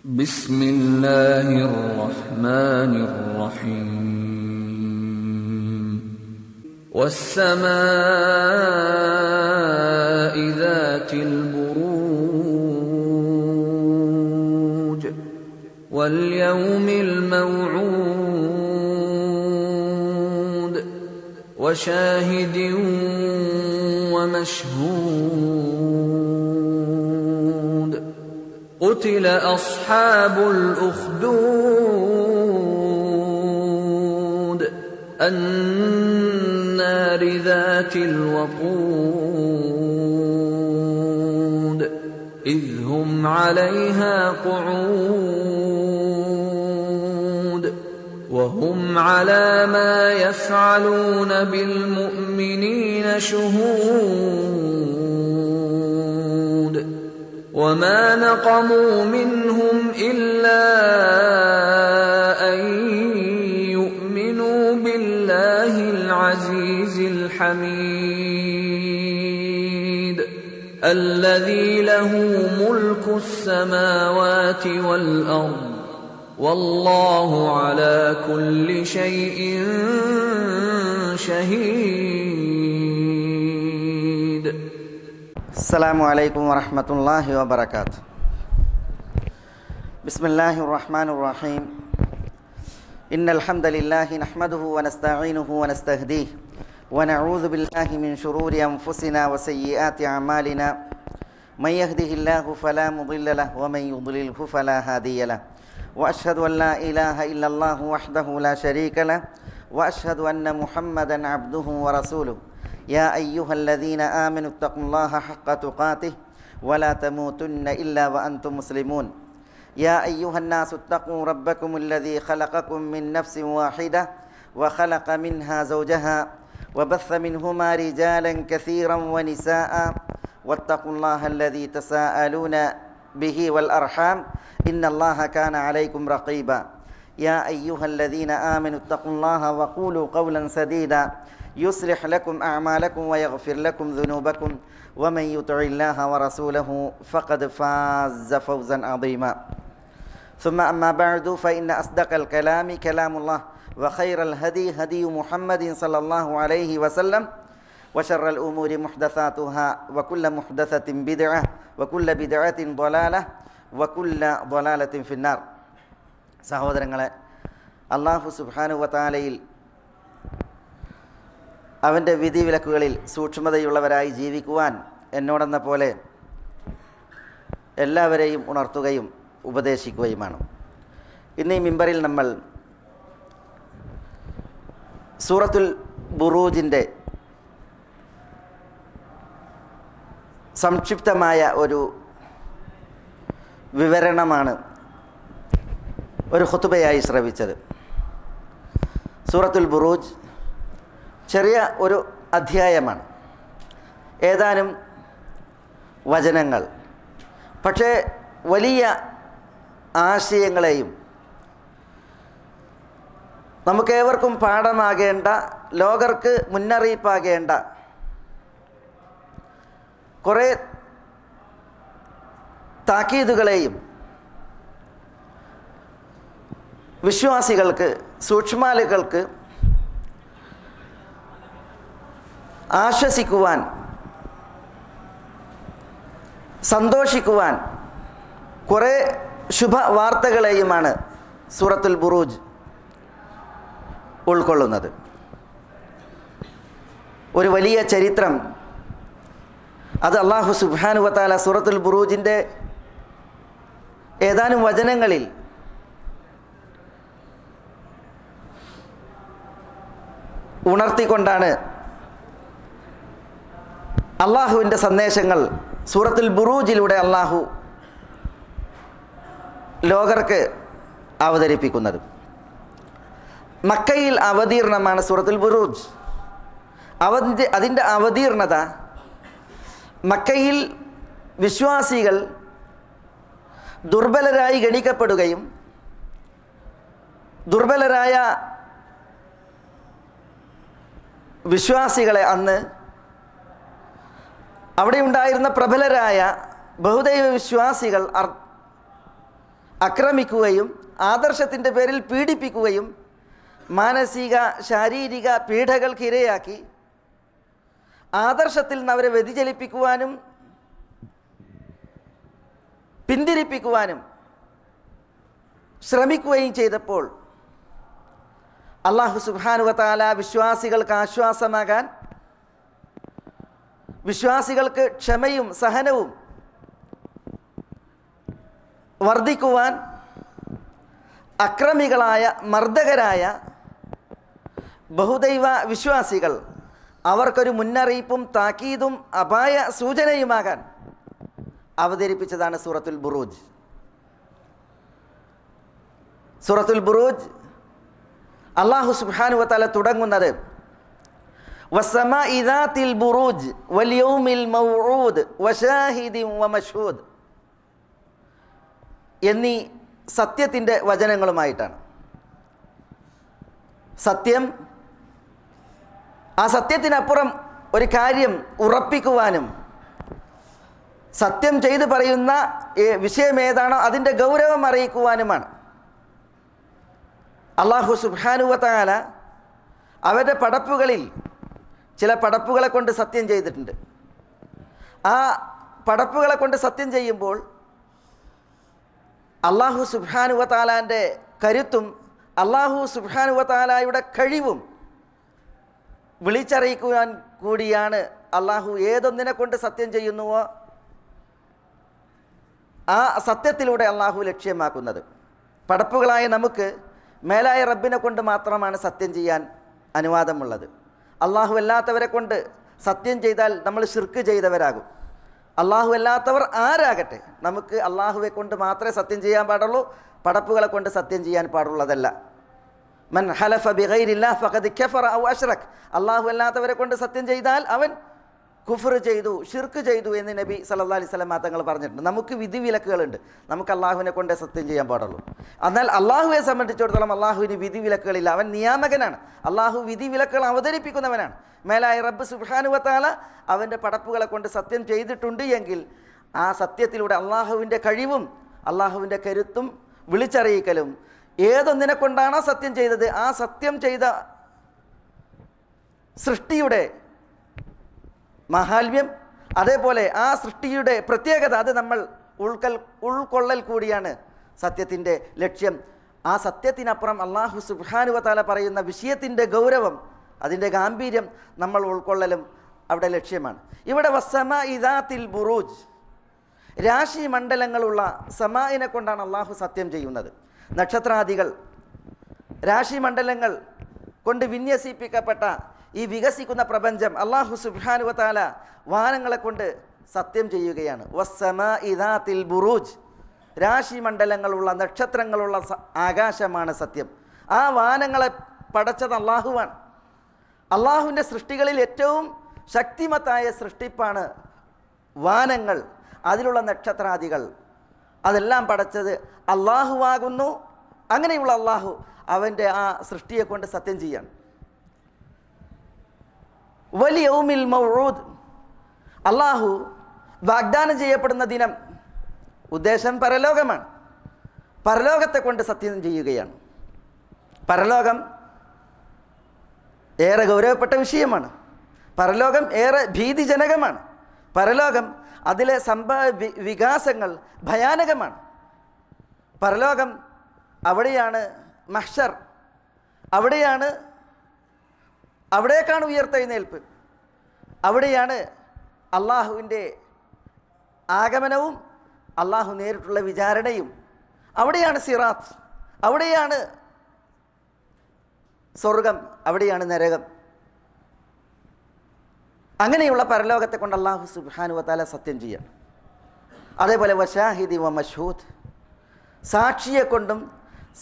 بسم الله الرحمن الرحيم والسماء ذات البروج واليوم الموعود وشاهد ومشهود قتل أصحاب الأخدود النار ذات الوقود إذ هم عليها قعود وهم على ما يفعلون بالمؤمنين شهود وما نقموا منهم إلا أن يؤمنوا بالله العزيز الحميد الذي له ملك السماوات والأرض والله على كل شيء شهيد. السلام عليكم ورحمة الله وبركاته. بسم الله الرحمن الرحيم. إن الحمد لله نحمده ونستعينه ونستهديه ونعوذ بالله من شرور أنفسنا وسيئات أعمالنا من يهده الله فلا مضل له ومن يضلله فلا هادي له وأشهد أن لا إله إلا الله وحده لا شريك له وأشهد أن محمدا عبده ورسوله. يا أيها الذين آمنوا اتقوا الله حق تقاته ولا تموتن إلا وأنتم مسلمون. يا أيها الناس اتقوا ربكم الذي خلقكم من نفس واحدة وخلق منها زوجها وبث منهما رجالا كثيرا ونساء واتقوا الله الذي تساءلون به والأرحام إن الله كان عليكم رقيبا. يا أيها الذين آمنوا اتقوا الله وقولوا قولا سديدا يصلح لكم أعمالكم ويغفر لكم ذنوبكم ومن يطع الله ورسوله فقد فاز فوزا عظيما. ثم أما بعد فإن أصدق الكلام كلام الله وخير الهدي هدي محمد صلى الله عليه وسلم وشر الأمور محدثاتها وكل محدثة بدعة وكل بدعة ضلالة وكل ضلالة في النار. സഹോദരങ്ങളെ, അല്ലാഹു സുബ്ഹാനഹു വ തആലയിൽ അവൻ്റെ വിധിവിലക്കുകളിൽ സൂക്ഷ്മതയുള്ളവരായി ജീവിക്കുവാൻ എന്നോടെന്ന പോലെ എല്ലാവരെയും ഉണർത്തുകയും ഉപദേശിക്കുകയുമാണ്. ഇന്ന് ഈ മിമ്പറിൽ നമ്മൾ സൂറത്തുൽ ബുറൂജിൻ്റെ സംക്ഷിപ്തമായ ഒരു വിവരണമാണ് ഒരു ഖുതുബയായി ശ്രവിച്ചത്. സൂറത്തുൽ ബുറൂജ് ചെറിയ ഒരു അധ്യായമാണ്, ഏതാനും വചനങ്ങൾ, പക്ഷേ വലിയ ആശയങ്ങളെയും നമുക്കേവർക്കും പാഠമാകേണ്ട, ലോകർക്ക് മുന്നറിയിപ്പാകേണ്ട കുറേ താക്കീതുകളെയും വിശ്വാസികൾക്ക്, സൂക്ഷ്മാലുകൾക്ക് ആശ്വസിക്കുവാൻ, സന്തോഷിക്കുവാൻ കുറേ ശുഭവാർത്തകളെയുമാണ് സൂറത്തുൽ ബുറൂജ് ഉൾക്കൊള്ളുന്നത്. ഒരു വലിയ ചരിത്രം അത് അല്ലാഹു സുബ്ഹാനഹു വ തആല സൂറത്തുൽ ബുറൂജിൻ്റെ ഏതാനും വചനങ്ങളിൽ ഉണർത്തിക്കൊണ്ടാണ് അള്ളാഹുവിൻ്റെ സന്ദേശങ്ങൾ സൂറത്തുൽ ബുറൂജിലൂടെ അള്ളാഹു ലോകർക്ക് അവതരിപ്പിക്കുന്നത്. മക്കയിൽ അവതീർണമാണ് സൂറത്തുൽ ബുറൂജ്. അതിൻ്റെ അവതീർണത മക്കയിൽ വിശ്വാസികൾ ദുർബലരായി ഗണിക്കപ്പെടുകയും ദുർബലരായ വിശ്വാസികളെ അന്ന് അവിടെ ഉണ്ടായിരുന്ന പ്രബലരായ ബഹുദൈവ വിശ്വാസികൾ ആക്രമിക്കുകയും ആദർശത്തിൻ്റെ പേരിൽ പീഡിപ്പിക്കുകയും മാനസിക ശാരീരിക പീഡകൾക്കിരയാക്കി ആദർശത്തിൽ നിന്ന് അവരെ വ്യതിചലിപ്പിക്കുവാനും പിന്തിരിപ്പിക്കുവാനും ശ്രമിക്കുകയും ചെയ്തപ്പോൾ അല്ലാഹു സുബ്ഹാനഹു വ തആല വിശ്വാസികൾക്ക് ആശ്വാസമാകാൻ, വിശ്വാസികൾക്ക് ക്ഷമയും സഹനവും വർദ്ധിക്കുവാൻ അക്രമികളായ മർദ്ദകരായ ബഹുദൈവ വിശ്വാസികൾ അവർക്കൊരു മുന്നറിയിപ്പും താക്കീതും അപായ സൂചനയുമാകാൻ അവതരിപ്പിച്ചതാണ് സൂറത്തുൽ ബുറൂജ്. സൂറത്തുൽ ബുറൂജ് അല്ലാഹു സുബ്ഹാനഹു വ തആല തുടങ്ങുന്നത് വസ്സമാഇ ദാത്തിൽ ബുറൂജ് വൽ യൗമിൽ മൗഊദ് വശാഹിദിൻ വമശ്ഹൂദ് എന്നീ സത്യത്തിൻ്റെ വചനങ്ങളുമായിട്ടാണ്. സത്യം, ആ സത്യത്തിനപ്പുറം ഒരു കാര്യം ഉറപ്പിക്കുവാനും സത്യം ചെയ്തു പറയുന്ന വിഷയം ഏതാണോ അതിൻ്റെ ഗൗരവം അറിയിക്കുവാനുമാണ്. അല്ലാഹു സുബ്ഹാനഹു വ തആല അവരുടെ പടപ്പുകളിൽ ചില പടപ്പുകളെ കൊണ്ട് സത്യം ചെയ്തിട്ടുണ്ട്. ആ പടപ്പുകളെ കൊണ്ട് സത്യം ചെയ്യുമ്പോൾ അല്ലാഹു സുബ്ഹാനഹു വ തആലാൻ്റെ കരുത്തും അല്ലാഹു സുബ്ഹാനഹു വ തആലയുടെ കഴിവും വിളിച്ചറിയിക്കുവാൻ കൂടിയാണ് അല്ലാഹു ഏതൊന്നിനെ കൊണ്ട് സത്യം ചെയ്യുന്നുവോ ആ സത്യത്തിലൂടെ അല്ലാഹു ലക്ഷ്യമാക്കുന്നത്. പടപ്പുകളായ നമുക്ക് മേലായ റബ്ബിനെ കൊണ്ട് മാത്രമാണ് സത്യം ചെയ്യാൻ അനുവാദമുള്ളത്. അല്ലാഹു അല്ലാത്തവരെ കൊണ്ട് സത്യം ചെയ്താൽ നമ്മൾ ശിർക്ക് ചെയ്തവരാകും. അല്ലാഹു അല്ലാത്തവർ ആരാകട്ടെ, നമുക്ക് അല്ലാഹുവെ കൊണ്ട് മാത്രമേ സത്യം ചെയ്യാൻ പാടുള്ളൂ, പടപ്പുകളെ കൊണ്ട് സത്യം ചെയ്യാൻ പാടുള്ളതല്ല. മൻ ഹലഫ ബിഗൈരില്ലാഹ് ഫഖദ് കഫറ ഔ അശ്റക്, അല്ലാഹു അല്ലാത്തവരെ കൊണ്ട് സത്യം ചെയ്താൽ അവൻ കുഫർ ചെയ്തു, ഷിർക്ക് ചെയ്തു എന്ന് നബി സല്ലല്ലാഹു അലൈഹി വസല്ലം തങ്ങൾ പറഞ്ഞിട്ടുണ്ട്. നമുക്ക് വിധിവിലക്കുകളുണ്ട്, നമുക്ക് അല്ലാഹുവിനെ കൊണ്ട് സത്യം ചെയ്യാൻ പാടുള്ളൂ. എന്നാൽ അല്ലാഹുവെ സംബന്ധിച്ചിടത്തോളം അല്ലാഹുവിന് വിധിവിലക്കുകളില്ല. അവൻ നിയാമകനാണ്, അല്ലാഹു വിധിവിലക്കുകൾ അവതരിപ്പിക്കുന്നവനാണ്. മേലായ റബ്ബ് സുബ്ഹാനഹു വ തആല അവൻ്റെ പടപ്പുകളെ കൊണ്ട് സത്യം ചെയ്തിട്ടുണ്ട് എങ്കിൽ ആ സത്യത്തിലൂടെ അല്ലാഹുവിൻ്റെ കഴിവും അല്ലാഹുവിൻ്റെ കരുത്തും വിളിച്ചറിയിക്കലും ഏതൊന്നിനെ കൊണ്ടാണോ സത്യം ചെയ്തത് ആ സത്യം ചെയ്ത സൃഷ്ടിയുടെ മഹാത്മ്യം, അതേപോലെ ആ സൃഷ്ടിയുടെ പ്രത്യേകത അത് നമ്മൾ ഉൾക്കൊള്ളൽ കൂടിയാണ് സത്യത്തിൻ്റെ ലക്ഷ്യം. ആ സത്യത്തിനപ്പുറം അല്ലാഹു സുബ്ഹാനഹു വ തആല പറയുന്ന വിഷയത്തിൻ്റെ ഗൗരവം, അതിൻ്റെ ഗാംഭീര്യം നമ്മൾ ഉൾക്കൊള്ളലും അവിടെ ലക്ഷ്യമാണ്. ഇവിടെ വസ്സമാഇ ദാത്തിൽ ബുറൂജ്, രാശി മണ്ഡലങ്ങളുള്ള സമാഇനെ കൊണ്ടാണ് അല്ലാഹു സത്യം ചെയ്യുന്നത്. നക്ഷത്രാദികൾ, രാശി മണ്ഡലങ്ങൾ കൊണ്ട് വിന്യസിപ്പിക്കപ്പെട്ട ഈ വികസിക്കുന്ന പ്രപഞ്ചം അല്ലാഹു സുബ്ഹാനഹു വ തആല വാനങ്ങളെ കൊണ്ട് സത്യം ചെയ്യുകയാണ്. വസ്സമാഇ ദാത്തിൽ ബുറൂജ്, രാശി മണ്ഡലങ്ങളുള്ള നക്ഷത്രങ്ങളുള്ള ആകാശമാണ് സത്യം. ആ വാനങ്ങളെ പടച്ചത് അല്ലാഹുവാണ്. അല്ലാഹുവിൻ്റെ സൃഷ്ടികളിൽ ഏറ്റവും ശക്തിമത്തായ സൃഷ്ടിപ്പാണ് വാനങ്ങൾ, അതിലുള്ള നക്ഷത്രാദികൾ. അതെല്ലാം പടച്ചത് അല്ലാഹുവാകുന്നു. അങ്ങനെയുള്ള അല്ലാഹു അവൻ്റെ ആ സൃഷ്ടിയെ കൊണ്ട് സത്യം ചെയ്യാണ്. വൽ യൗമിൽ മൗഊദ്, അല്ലാഹു വാഗ്ദാനം ചെയ്യപ്പെടുന്ന ദിനം, ഉദ്ദേശം പരലോകമാണ്. പരലോകത്തെ കൊണ്ട് സത്യം ചെയ്യുകയാണ്. പരലോകം ഏറെ ഗൗരവപ്പെട്ട വിഷയമാണ്. പരലോകം ഏറെ ഭീതിജനകമാണ്. പരലോകം അതിലെ വികാസങ്ങൾ ഭയാനകമാണ്. പരലോകം അവിടെയാണ് മഹ്ശർ, അവിടേക്കാണ് ഉയർത്തെഴുന്നേൽപ്പ്, അവിടെയാണ് അള്ളാഹുവിൻ്റെ ആഗമനവും അള്ളാഹു നേരിട്ടുള്ള വിചാരണയും, അവിടെയാണ് സിറാത്ത്, അവിടെയാണ് സ്വർഗം, അവിടെയാണ് നരകം. അങ്ങനെയുള്ള പരലോകത്തെ കൊണ്ട് അല്ലാഹു സുബ്ഹാനഹു വ തആല സത്യം ചെയ്യണം. അതേപോലെ വശാഹിദി വ മശ്ഹൂദ്, സാക്ഷിയെ കൊണ്ടും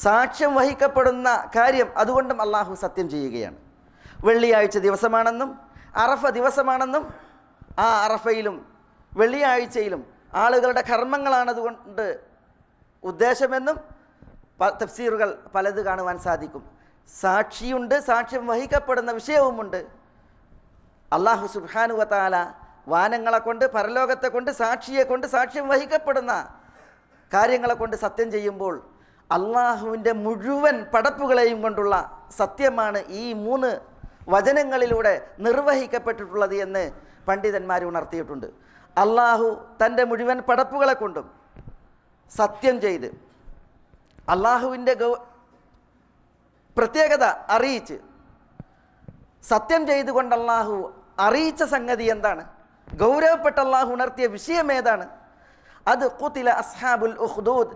സാക്ഷ്യം വഹിക്കപ്പെടുന്ന കാര്യം അതുകൊണ്ടും അല്ലാഹു സത്യം ചെയ്യുകയാണ്. വെള്ളിയാഴ്ച ദിവസമാണെന്നും അറഫ ദിവസമാണെന്നും ആ അറഫയിലും വെള്ളിയാഴ്ചയിലും ആളുകളുടെ കർമ്മങ്ങളാണതുകൊണ്ട് ഉദ്ദേശമെന്നും തഫ്സീറുകൾ പലത് കാണുവാൻ സാധിക്കും. സാക്ഷിയുണ്ട്, സാക്ഷ്യം വഹിക്കപ്പെടുന്ന വിഷയവുമുണ്ട്. അല്ലാഹു സുബ്ഹാനഹു വ തആല വാനങ്ങളെ കൊണ്ട് പരലോകത്തെ കൊണ്ട് സാക്ഷിയെ കൊണ്ട് സാക്ഷ്യം വഹിക്കപ്പെടുന്ന കാര്യങ്ങളെ കൊണ്ട് സത്യം ചെയ്യുമ്പോൾ അള്ളാഹുവിൻ്റെ മുഴുവൻ പടപ്പുകളെയും കൊണ്ടുള്ള സത്യമാണ് ഈ 3 വചനങ്ങളിലൂടെ നിർവഹിക്കപ്പെട്ടിട്ടുള്ളത് എന്ന് പണ്ഡിതന്മാർ ഉണർത്തിയിട്ടുണ്ട്. അള്ളാഹു തൻ്റെ മുഴുവൻ പടപ്പുകളെ കൊണ്ടും സത്യം ചെയ്ത് അള്ളാഹുവിൻ്റെ പ്രത്യേകത അറിയിച്ച് സത്യം ചെയ്തുകൊണ്ട് അള്ളാഹു അറിയിച്ച സംഗതി എന്താണ്, ഗൗരവപ്പെട്ട അള്ളാഹു ഉണർത്തിയ വിഷയം ഏതാണ്? അത് ഖുതില അസ്ഹാബുൽ ഉഖ്ദൂദ്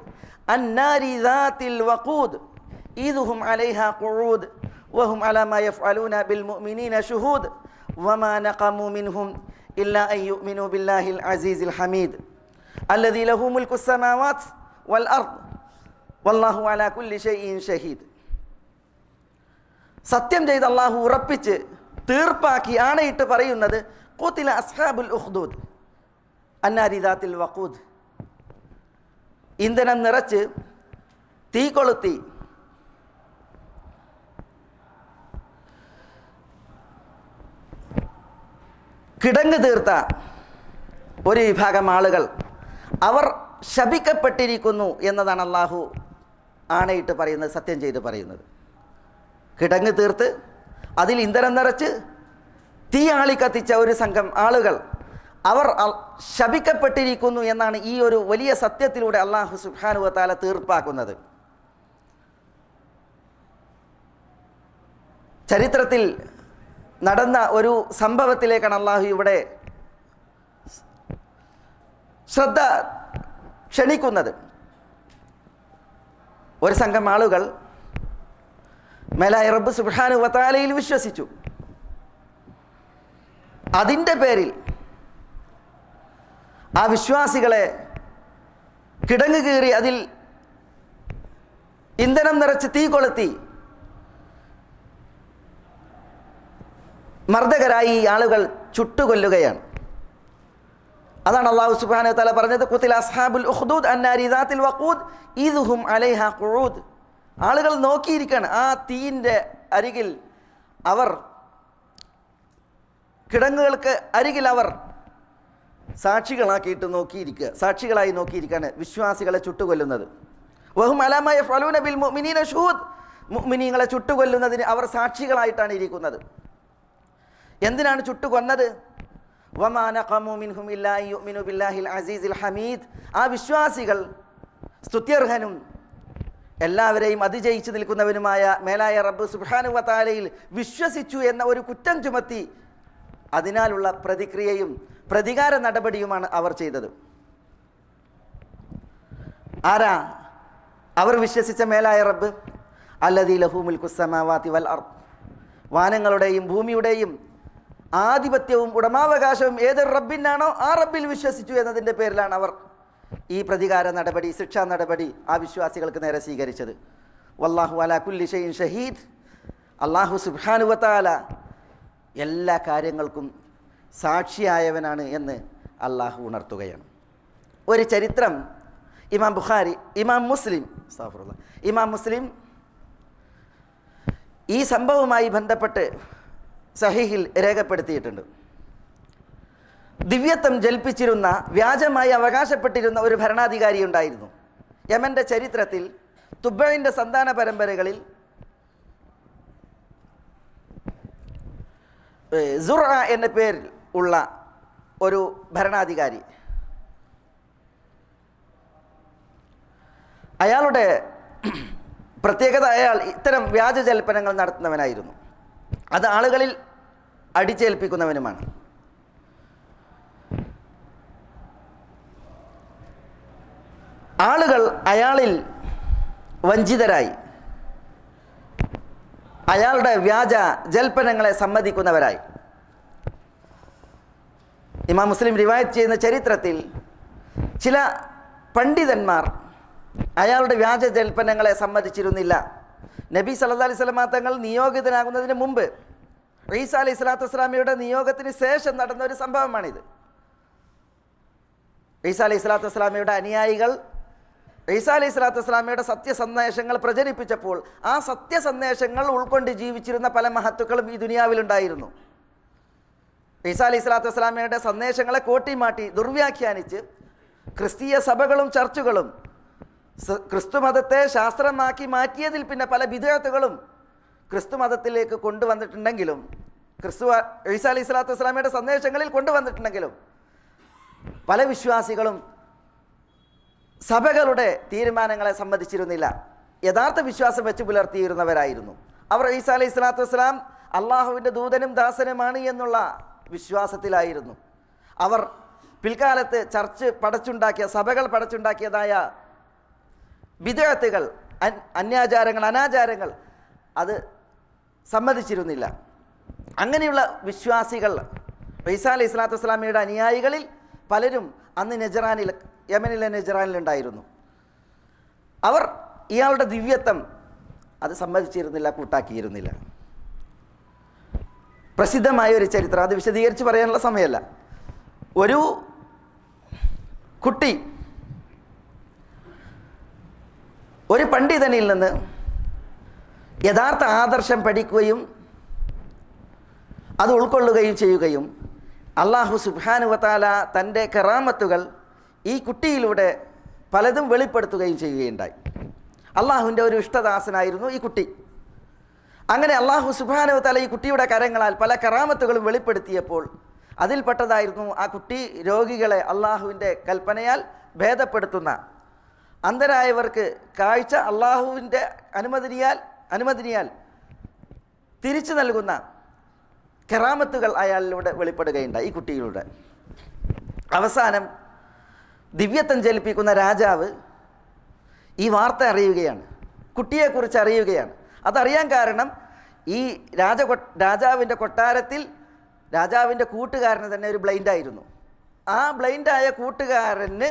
അന്നാരി ദാത്തിൽ വഖൂദ് ഈദുഹും അലൈഹാ ഖുഊദ് വഹും അലാ മാ യഫ്അലൂന ബിൽ മുഅ്മിനീന ശുഹൂദ് വമാ നഖമു മിൻഹും ഇല്ലാ അൻ യുഅ്മിനൂ ബില്ലാഹിൽ അസീസിൽ ഹമീദ് അല്ലദീ ലഹു മുൽക്കു സ്സമാവാത് വൽ അർദ് വല്ലാഹു അലാ കുല്ലി ഷൈഇൻ ഷഹീദ്. സത്യം ചെയ്ത് അള്ളാഹു ഉറപ്പിച്ച് തീർപ്പാക്കി ആണയിട്ട് പറയുന്നത് ഖുതില അസ്ഹാബുൽ ഉഖ്ദൂദ് അന്നാരി ദാത്തിൽ വഖൂദ്, ഇന്ധനം നിറച്ച് തീ കൊളുത്തി കിടങ്ങ് തീർത്ത ഒരു വിഭാഗം ആളുകൾ, അവർ ശപിക്കപ്പെട്ടിരിക്കുന്നു എന്നതാണ് അള്ളാഹു ആണയിട്ട് പറയുന്നത്, സത്യം ചെയ്ത് പറയുന്നത്. കിടങ്ങ് തീർത്ത് അതിൽ ഇന്ധനം നിറച്ച് തീ ആളി കത്തിച്ച ഒരു സംഘം ആളുകൾ, അവർ ശപിക്കപ്പെട്ടിരിക്കുന്നു എന്നാണ് ഈ ഒരു വലിയ സത്യത്തിലൂടെ അള്ളാഹു സുബ്ഹാനഹു വ തആല തീർപ്പാക്കുന്നത്. ചരിത്രത്തിൽ നടന്ന ഒരു സംഭവത്തിലേക്കാണ് അള്ളാഹു ഇവിടെ ശ്രദ്ധ ക്ഷണിക്കുന്നത്. ഒരു സംഘം ആളുകൾ മേലായ റബ്ബ് സുബ്ഹാനഹു വ തആലയിൽ വിശ്വസിച്ചു. അതിൻ്റെ പേരിൽ ആ വിശ്വാസികളെ കിടങ്ങ് കീറി അതിൽ ഇന്ധനം നിറച്ച് തീ കൊളുത്തി മർദ്ദകരായി ഈ ആളുകൾ ചുട്ടുകൊല്ലുകയാണ്. അതാണ് അല്ലാഹു സുബ്ഹാനഹു വ തആല പറഞ്ഞത് ഖുതില അസ്ഹാബുൽ ഉഖ്ദൂദ് അന്നാരി ദാത്തിൽ വഖൂദ് ഈദുഹും അലൈഹാ ഖുഊദ്. ആളുകൾ നോക്കിയിരിക്കുകയാണ്. ആ തീയിൻ്റെ അരികിൽ അവർ, കിടങ്ങുകൾക്ക് അരികിൽ അവർ സാക്ഷികളാക്കിയിട്ട് നോക്കിയിരിക്കുക, സാക്ഷികളായി നോക്കിയിരിക്കുകയാണ് വിശ്വാസികളെ ചുട്ടുകൊല്ലുന്നത്. വഹും അലാ മാ യഫ്അലൂന ബിൽ മുഅ്മിനീന ശുഹൂദ്, മുഅ്മിനീങ്ങളെ ചുട്ടുകൊല്ലുന്നതിന് അവർ സാക്ഷികളായിട്ടാണ് ഇരിക്കുന്നത്. എന്തിനാണ് ചുട്ടുകൊന്നത്? വമാ നഖമു മിൻഹും ഇല്ലാ അൻ യുഅ്മിനൂ ബില്ലാഹിൽ അസീസിൽ ഹമീദ്. ആ വിശ്വാസികൾ സ്തുത്യർഹനും എല്ലാവരെയും അതിജയിച്ചു നിൽക്കുന്നവനുമായ മേലായ റബ്ബ് സുബ്ഹാനഹു വ തആലയിൽ വിശ്വസിച്ചു എന്ന ഒരു കുറ്റം ചുമത്തി അതിനാലുള്ള പ്രതിക്രിയയും പ്രതികാര നടപടിയുമാണ് അവർ ചെയ്തത്. ആരാ അവർ വിശ്വസിച്ച മേലായ റബ്ബ്? അല്ലദീ ലഹു മുൽക്കു സ്സമാവാതി വൽ അർദ്, വാനങ്ങളുടെയും ഭൂമിയുടെയും ആധിപത്യവും ഉടമാവകാശവും ഏതൊരു റബ്ബിനാണോ ആ റബ്ബിൽ വിശ്വസിച്ചു എന്നതിൻ്റെ പേരിലാണ് അവർ ഈ പ്രതികാര നടപടി, ശിക്ഷാ നടപടി ആ വിശ്വാസികൾക്ക് നേരെ സ്വീകരിച്ചത്. വല്ലാഹു അലാ കുല്ലി ഷൈഇൻ ഷഹീദ്. അല്ലാഹു സുബ്ഹാനഹു വ തആല എല്ലാ കാര്യങ്ങൾക്കും സാക്ഷിയായവനാണ് എന്ന് അള്ളാഹു ഉണർത്തുകയാണ്. ഒരു ചരിത്രം ഇമാം മുസ്ലിം ഈ സംഭവവുമായി ബന്ധപ്പെട്ട് സഹീഹിൽ രേഖപ്പെടുത്തിയിട്ടുണ്ട്. ദിവ്യത്വം ജൽപ്പിച്ചിരുന്ന, വ്യാജമായി അവകാശപ്പെട്ടിരുന്ന ഒരു ഭരണാധികാരി ഉണ്ടായിരുന്നു. യമൻ്റെ ചരിത്രത്തിൽ തുബ്ബഇൻ്റെ സന്താന പരമ്പരകളിൽ സുറ എന്ന പേരിൽ ഉള്ള ഒരു ഭരണാധികാരി, അയാളുടെ പ്രത്യേകത അയാൾ ഇത്തരം വ്യാജജൽപ്പനങ്ങൾ നടത്തുന്നവനായിരുന്നു. അത് ആളുകളിൽ അടിച്ചേൽപ്പിക്കുന്നവനുമാണ്. ആളുകൾ അയാളിൽ വഞ്ചിതരായി അയാളുടെ വ്യാജ ജൽപ്പനങ്ങളെ സമ്മതിക്കുന്നവരായി. ഇമാം മുസ്ലിം റിവായത്ത് ചെയ്യുന്ന ചരിത്രത്തിൽ ചില പണ്ഡിതന്മാർ അയാളുടെ വ്യാജ ജൽപ്പനങ്ങളെ സമ്മതിച്ചിരുന്നില്ല. നബി സല്ലല്ലാഹു അലൈഹി വസല്ലം തങ്ങൾ നിയോഗിതനാകുന്നതിന് മുമ്പ് ഈസാ അലൈഹി സ്വലാത്തു വസ്സലാമയുടെ നിയോഗത്തിന് ശേഷം നടന്ന ഒരു സംഭവമാണിത്. ഈസാ അലൈഹി സ്വലാത്തു വസ്സലാമയുടെ അനുയായികൾ ഈസാ അലൈഹി സ്വലാത്തു വസ്സലാമയുടെ സത്യസന്ദേശങ്ങൾ പ്രചരിപ്പിച്ചപ്പോൾ ആ സത്യസന്ദേശങ്ങൾ ഉൾക്കൊണ്ട് ജീവിച്ചിരുന്ന പല മഹത്തുക്കളും ഈ ദുനിയാവിലുണ്ടായിരുന്നു. ഈസാ അലൈഹി സ്വലാത്തു വസ്സലാമയുടെ സന്ദേശങ്ങളെ കോട്ടിമാറ്റി ദുർവ്യാഖ്യാനിച്ച് ക്രിസ്തീയ സഭകളും ചർച്ചുകളും ക്രിസ്തു മതത്തെ ശാസ്ത്രമാക്കി മാറ്റിയതിൽ പിന്നെ പല ബിദ്അത്തുകളും ക്രിസ്തു മതത്തിലേക്ക് കൊണ്ടുവന്നിട്ടുണ്ടെങ്കിലും, ഈസാ അലൈഹി സ്വലാത്തു വസ്സലാമയുടെ സന്ദേശങ്ങളിൽ കൊണ്ടുവന്നിട്ടുണ്ടെങ്കിലും പല വിശ്വാസികളും സഭകളുടെ തീരുമാനങ്ങളെ സമ്മതിച്ചിരുന്നില്ല. യഥാർത്ഥ വിശ്വാസം വെച്ച് പുലർത്തിയിരുന്നവരായിരുന്നു. അവർ ഈസാ അലൈഹി സ്വലാത്തു വസ്സലാം അള്ളാഹുവിൻ്റെ ദൂതനും ദാസനുമാണ് എന്നുള്ള വിശ്വാസത്തിലായിരുന്നു. അവർ പിൽക്കാലത്ത് ചർച്ച് പടച്ചുണ്ടാക്കിയ, സഭകൾ പടച്ചുണ്ടാക്കിയതായ ബിദ്അത്തുകൾ, അന്യാചാരങ്ങൾ, അനാചാരങ്ങൾ അത് സമ്മതിച്ചിരുന്നില്ല. അങ്ങനെയുള്ള വിശ്വാസികൾ, ഈസാ അലൈഹി സ്വലാത്തു വസ്സലാമയുടെ അനുയായികളിൽ പലരും അന്ന് നെജ്റാനിൽ, യമനിലെ നെജ്റാനിലുണ്ടായിരുന്നു. അവർ ഇയാളുടെ ദിവ്യത്വം അത് സമ്മതിച്ചിരുന്നില്ല, കൂട്ടാക്കിയിരുന്നില്ല. പ്രസിദ്ധമായ ഒരു ചരിത്രം, അത് വിശദീകരിച്ച് പറയാനുള്ള സമയമല്ല. ഒരു കുട്ടി ഒരു പണ്ഡിതനിൽ നിന്ന് യഥാർത്ഥ ആദർശം പഠിക്കുകയും അത് ഉൾക്കൊള്ളുകയും ചെയ്യുകയും അല്ലാഹു സുബ്ഹാനഹു വ തആല തൻ്റെ കറാമത്തുകൾ ഈ കുട്ടിയിലൂടെ പലതും വെളിപ്പെടുത്തുകയും ചെയ്യുകയുണ്ടായി. അള്ളാഹുവിൻ്റെ ഒരു ഇഷ്ടദാസനായിരുന്നു ഈ കുട്ടി. അങ്ങനെ അല്ലാഹു സുബ്ഹാനഹു വ തആല ഈ കുട്ടിയുടെ കരങ്ങളാൽ പല കറാമത്തുകളും വെളിപ്പെടുത്തിയപ്പോൾ അതിൽപ്പെട്ടതായിരുന്നു ആ കുട്ടി രോഗികളെ അള്ളാഹുവിൻ്റെ കൽപ്പനയാൽ ഭേദപ്പെടുത്തുന്ന, അന്ധരായവർക്ക് കാഴ്ച അള്ളാഹുവിൻ്റെ അനുമതിയാൽ തിരിച്ചു നൽകുന്ന കറാമത്തുകൾ അയാളിലൂടെ വെളിപ്പെടുകയുണ്ടായി, ഈ കുട്ടിയിലൂടെ. അവസാനം ദിവ്യത്വം ജലിപ്പിക്കുന്ന രാജാവ് ഈ വാർത്ത അറിയുകയാണ്, കുട്ടിയെക്കുറിച്ച് അറിയുകയാണ്. അതറിയാൻ കാരണം ഈ രാജാവിൻ്റെ കൊട്ടാരത്തിൽ രാജാവിൻ്റെ കൂട്ടുകാരന് തന്നെ ഒരു ബ്ലൈൻഡായിരുന്നു. ആ ബ്ലൈൻഡായ കൂട്ടുകാരന്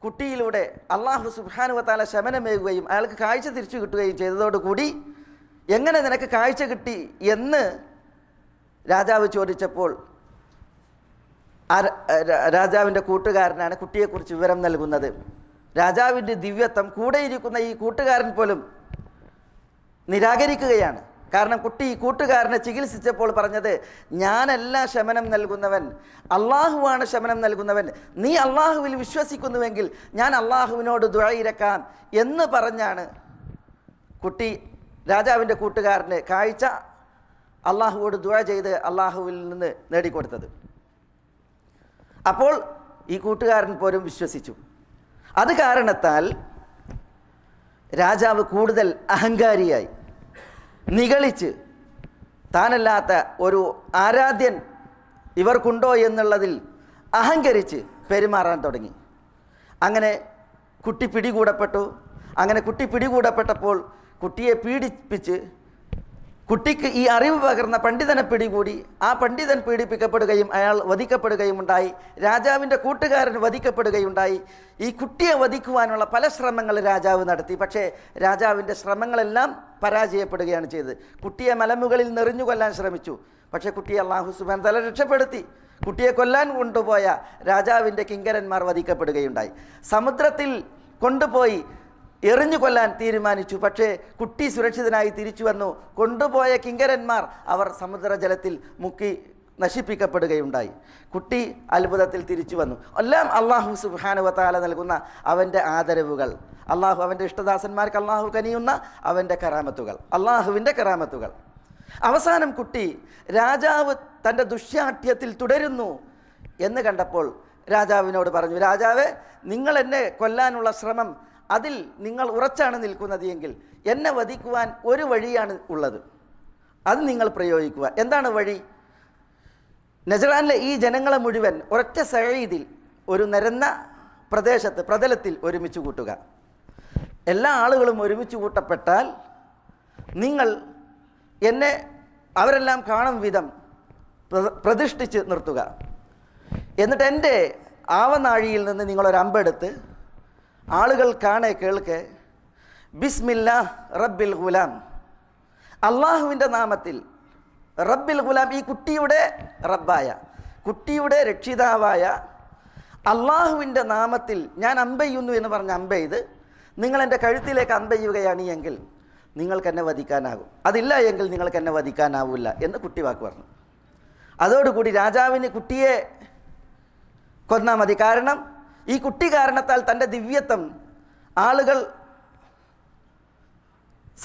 കുട്ടിയിലൂടെ അല്ലാഹു സുബ്ഹാനഹു വ തആല ശമനമേകുകയും അയാൾക്ക് കാഴ്ച തിരിച്ചു കിട്ടുകയും ചെയ്തതോടുകൂടി എങ്ങനെ നിനക്ക് കാഴ്ച കിട്ടി എന്ന് രാജാവ് ചോദിച്ചപ്പോൾ രാജാവിൻ്റെ കൂട്ടുകാരനാണ് കുട്ടിയെക്കുറിച്ച് വിവരം നൽകുന്നത്. രാജാവിൻ്റെ ദിവ്യത്വം കൂടെയിരിക്കുന്ന ഈ കൂട്ടുകാരൻ പോലും നിരാകരിക്കുകയാണ്. കാരണം കുട്ടി ഈ കൂട്ടുകാരനെ ചികിത്സിച്ചപ്പോൾ പറഞ്ഞത്, ഞാനല്ല ശമനം നൽകുന്നവൻ, അള്ളാഹുവാണ് ശമനം നൽകുന്നവൻ, നീ അള്ളാഹുവിൽ വിശ്വസിക്കുന്നുവെങ്കിൽ ഞാൻ അള്ളാഹുവിനോട് ദുആയിരക്കാം എന്ന് പറഞ്ഞാണ് കുട്ടി രാജാവിൻ്റെ കൂട്ടുകാരന് കാഴ്ച അള്ളാഹുവോട് ദുആ ചെയ്ത് അള്ളാഹുവിൽ നിന്ന് നേടിക്കൊടുത്തത്. അപ്പോൾ ഈ കൂട്ടുകാരൻ പോലും വിശ്വസിച്ചു. അത് കാരണത്താൽ രാജാവ് കൂടുതൽ അഹങ്കാരിയായി, നിഗളിച്ച് താനല്ലാത്ത ഒരു ആരാധ്യൻ ഇവർക്കുണ്ടോ എന്നുള്ളതിൽ അഹങ്കരിച്ച് പെരുമാറാൻ തുടങ്ങി. അങ്ങനെ കുട്ടി പിടികൂടപ്പെട്ടു. അങ്ങനെ കുട്ടി പിടികൂടപ്പെട്ടപ്പോൾ കുട്ടിയെ പീഡിപ്പിച്ച് കുട്ടിക്ക് ഈ അറിവ് പകർന്ന പണ്ഡിതനെ പിടികൂടി. ആ പണ്ഡിതൻ പീഡിപ്പിക്കപ്പെടുകയും അയാൾ വധിക്കപ്പെടുകയും ഉണ്ടായി. രാജാവിൻ്റെ കൂട്ടുകാരൻ വധിക്കപ്പെടുകയുണ്ടായി. ഈ കുട്ടിയെ വധിക്കുവാനുള്ള പല ശ്രമങ്ങൾ രാജാവ് നടത്തി. പക്ഷേ രാജാവിൻ്റെ ശ്രമങ്ങളെല്ലാം പരാജയപ്പെടുകയാണ് ചെയ്തത്. കുട്ടിയെ മലമുകളിൽ നെറിഞ്ഞു കൊല്ലാൻ ശ്രമിച്ചു. പക്ഷേ കുട്ടിയെ അല്ലാഹു സുബ്ഹാനഹു വ തആല രക്ഷപ്പെടുത്തി. കുട്ടിയെ കൊല്ലാൻ കൊണ്ടുപോയ രാജാവിൻ്റെ കിങ്കരന്മാർ വധിക്കപ്പെടുകയുണ്ടായി. സമുദ്രത്തിൽ കൊണ്ടുപോയി എറിഞ്ഞു കൊല്ലാൻ തീരുമാനിച്ചു. പക്ഷേ കുട്ടി സുരക്ഷിതനായി തിരിച്ചു വന്നു. കൊണ്ടുപോയ കിങ്കരന്മാർ അവർ സമുദ്രജലത്തിൽ മുക്കി നശിപ്പിക്കപ്പെടുകയുണ്ടായി. കുട്ടി അത്ഭുതത്തിൽ തിരിച്ചു വന്നു. എല്ലാം അല്ലാഹു സുബ്ഹാനഹു വ തആല നൽകുന്ന അവൻ്റെ ആദരവുകൾ, അള്ളാഹു അവൻ്റെ ഇഷ്ടദാസന്മാർക്ക് അള്ളാഹു കനിയുന്ന അവൻ്റെ കറാമത്തുകൾ, അള്ളാഹുവിൻ്റെ കറാമത്തുകൾ. അവസാനം കുട്ടി രാജാവ് തൻ്റെ ദുശ്ശാഠ്യത്തിൽ തുടരുന്നു എന്ന് കണ്ടപ്പോൾ രാജാവിനോട് പറഞ്ഞു, രാജാവേ, നിങ്ങൾ എന്നെ കൊല്ലാനുള്ള ശ്രമം അതിൽ നിങ്ങൾ ഉറച്ചാണ് നിൽക്കുന്നത് എങ്കിൽ എന്നെ വധിക്കുവാൻ ഒരു വഴിയാണ് ഉള്ളത്, അത് നിങ്ങൾ പ്രയോഗിക്കുക. എന്താണ് വഴി? നജ്റാനിലെ ഈ ജനങ്ങളെ മുഴുവൻ ഒരൊറ്റ സഈദിൽ, ഒരു നിരന്ന പ്രതലത്തിൽ ഒരുമിച്ച് കൂട്ടുക. എല്ലാ ആളുകളും ഒരുമിച്ച് കൂട്ടപ്പെട്ടാൽ നിങ്ങൾ എന്നെ അവരെല്ലാം കാണും വിധം പ്രതിഷ്ഠിച്ച് നിർത്തുക. എന്നിട്ട് എൻ്റെ ആവനാഴിയിൽ നിന്ന് നിങ്ങളൊരു അമ്പെടുത്ത് ആളുകൾ കാണെ കേൾക്കെ ബിസ്മില്ലാ റബ്ബിൽ ഗുലാം, അള്ളാഹുവിൻ്റെ നാമത്തിൽ, റബ്ബിൽ ഗുലാം ഈ കുട്ടിയുടെ റബ്ബായ, കുട്ടിയുടെ രക്ഷിതാവായ അള്ളാഹുവിൻ്റെ നാമത്തിൽ ഞാൻ അമ്പെയ്യുന്നു എന്ന് പറഞ്ഞ് അമ്പെയ്ത് നിങ്ങൾ എൻ്റെ കഴുത്തിലേക്ക് അമ്പെയ്യുകയാണ് എങ്കിൽ നിങ്ങൾക്ക് എന്നെ വധിക്കാനാകും, അതില്ല എങ്കിൽ നിങ്ങൾക്ക് എന്നെ വധിക്കാനാവില്ല എന്ന് കുട്ടി വാക്ക് പറഞ്ഞു. അതോടുകൂടി രാജാവിന് കുട്ടിയെ കൊന്നാൽ മതി. കാരണം ഈ കുട്ടി കാരണത്താൽ തൻ്റെ ദിവ്യത്വം ആളുകൾ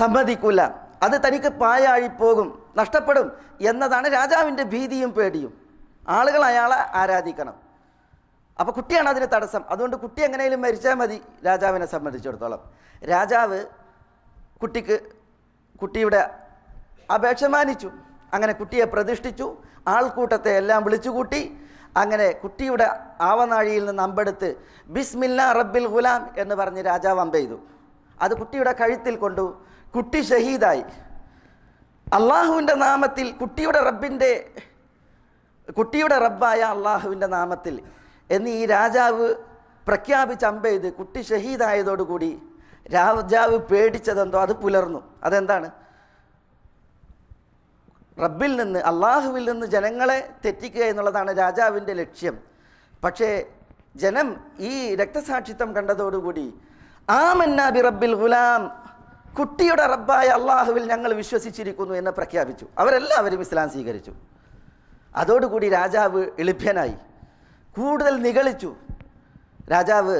സമ്മതിക്കില്ല, അത് തനിക്ക് പാഴായിപ്പോകും, നഷ്ടപ്പെടും എന്നതാണ് രാജാവിൻ്റെ ഭീതിയും പേടിയും. ആളുകൾ അയാളെ ആരാധിക്കണം. അപ്പോൾ കുട്ടിയാണ് അതിന് തടസ്സം. അതുകൊണ്ട് കുട്ടി എങ്ങനെയും മരിച്ചാൽ മതി രാജാവിനെ സംബന്ധിച്ചിടത്തോളം. രാജാവ് കുട്ടിയുടെ അപേക്ഷ മാനിച്ചു. അങ്ങനെ കുട്ടിയെ പ്രതിഷ്ഠിച്ചു, ആൾക്കൂട്ടത്തെ എല്ലാം വിളിച്ചുകൂട്ടി. അങ്ങനെ കുട്ടിയുടെ ആവനാഴിയിൽ നിന്ന് അമ്പെടുത്ത് ബിസ്മില്ലാ റബ്ബിൽ ഗുലാം എന്ന് പറഞ്ഞ് രാജാവ് അമ്പെയ്തു. അത് കുട്ടിയുടെ കഴുത്തിൽ കൊണ്ടു. കുട്ടി ഷഹീദായി. അള്ളാഹുവിൻ്റെ നാമത്തിൽ, കുട്ടിയുടെ റബ്ബായ അള്ളാഹുവിൻ്റെ നാമത്തിൽ എന്ന് ഈ രാജാവ് പ്രഖ്യാപിച്ച് അമ്പെയ്ത് കുട്ടി ഷഹീദായതോടുകൂടി രാജാവ് പേടിച്ചതെന്തോ അത് പുലർന്നു. അതെന്താണ്? റബ്ബിൽ നിന്ന്, അള്ളാഹുവിൽ നിന്ന് ജനങ്ങളെ തെറ്റിക്കുക എന്നുള്ളതാണ് രാജാവിൻ്റെ ലക്ഷ്യം. പക്ഷേ ജനം ഈ രക്തസാക്ഷിത്വം കണ്ടതോടുകൂടി ആമന്നാ ബി റബ്ബിൽ ഗുലാം, കുട്ടിയുടെ റബ്ബായ അള്ളാഹുവിൽ ഞങ്ങൾ വിശ്വസിച്ചിരിക്കുന്നു എന്ന് പ്രഖ്യാപിച്ചു. അവരെല്ലാവരും ഇസ്ലാം സ്വീകരിച്ചു. അതോടുകൂടി രാജാവ് എളിഭ്യനായി, കൂടുതൽ നിഗളിച്ചു. രാജാവ്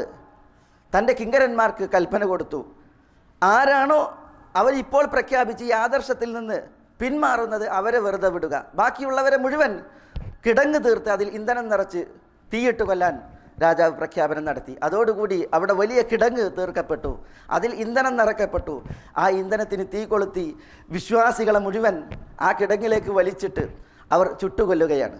തൻ്റെ കിങ്കരന്മാർക്ക് കൽപ്പന കൊടുത്തു, ആരാണോ അവരിപ്പോൾ പ്രഖ്യാപിച്ച് ഈ ആദർശത്തിൽ നിന്ന് പിന്മാറുന്നത് അവരെ വെറുതെ വിടുക, ബാക്കിയുള്ളവരെ മുഴുവൻ കിടങ്ങ് തീർത്ത് അതിൽ ഇന്ധനം നിറച്ച് തീയിട്ട് കൊല്ലാൻ രാജാവ് പ്രഖ്യാപനം നടത്തി. അതോടുകൂടി അവിടെ വലിയ കിടങ്ങ് തീർക്കപ്പെട്ടു, അതിൽ ഇന്ധനം നിറക്കപ്പെട്ടു. ആ ഇന്ധനത്തിന് തീ കൊളുത്തി വിശ്വാസികളെ മുഴുവൻ ആ കിടങ്ങിലേക്ക് വലിച്ചിട്ട് അവർ ചുട്ടുകൊല്ലുകയാണ്.